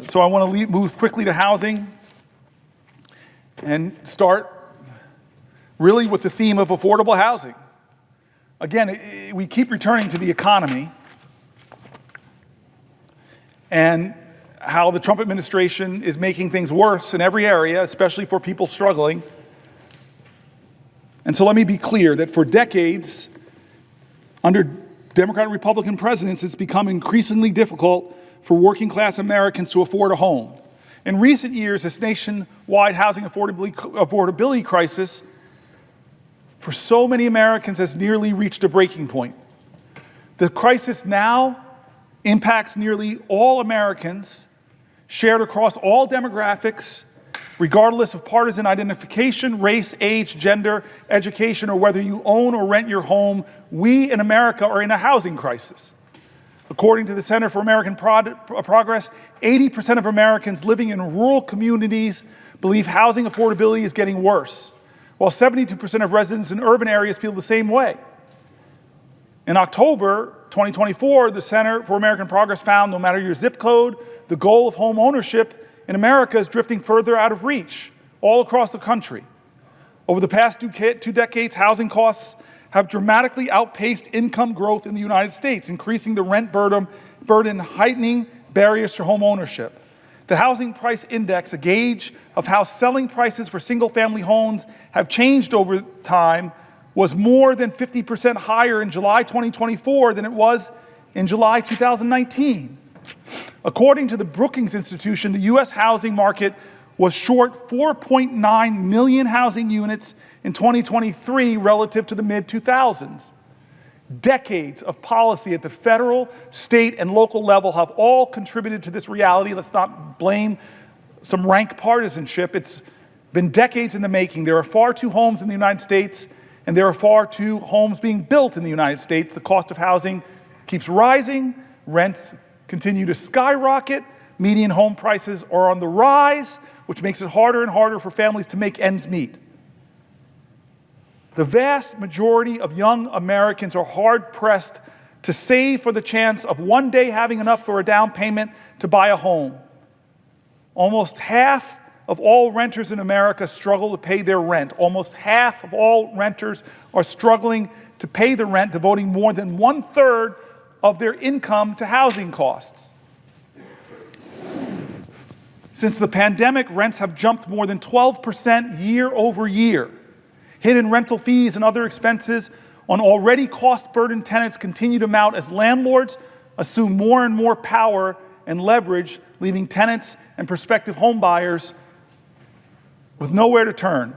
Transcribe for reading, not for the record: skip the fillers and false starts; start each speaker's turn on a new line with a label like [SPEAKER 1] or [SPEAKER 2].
[SPEAKER 1] So I want to move quickly to housing and start really with the theme of affordable housing. Again, we keep returning to the economy and how the Trump administration is making things worse in every area, especially for people struggling. And so let me be clear that for decades, under Democrat and Republican presidents, it's become increasingly difficult for working class Americans to afford a home. In recent years, this nationwide housing affordability crisis for so many Americans has nearly reached a breaking point. The crisis now impacts nearly all Americans, shared across all demographics, regardless of partisan identification, race, age, gender, education, or whether you own or rent your home. We in America are in a housing crisis. According to the Center for American Progress, 80% of Americans living in rural communities believe housing affordability is getting worse, while 72% of residents in urban areas feel the same way. In October 2024, the Center for American Progress found no matter your zip code, the goal of home ownership in America is drifting further out of reach all across the country. Over the past 2 decades, housing costs have dramatically outpaced income growth in the United States, increasing the rent burden, heightening barriers to home ownership. The Housing Price Index, a gauge of how selling prices for single-family homes have changed over time, was more than 50% higher in July 2024 than it was in July 2019. According to the Brookings Institution, the U.S. housing market was short 4.9 million housing units in 2023 relative to the mid-2000s. Decades of policy at the federal, state, and local level have all contributed to this reality. Let's not blame some rank partisanship. It's been decades in the making. There are far too homes in the United States, and there are far too homes being built in the United States. The cost of housing keeps rising, rents continue to skyrocket, median home prices are on the rise, which makes it harder and harder for families to make ends meet. The vast majority of young Americans are hard-pressed to save for the chance of one day having enough for a down payment to buy a home. Almost half of all renters in America struggle to pay their rent. Almost half of all renters are struggling to pay the rent, devoting more than 1/3 of their income to housing costs. Since the pandemic, rents have jumped more than 12% year over year. Hidden rental fees and other expenses on already cost-burdened tenants continue to mount as landlords assume more and more power and leverage, leaving tenants and prospective home buyers with nowhere to turn.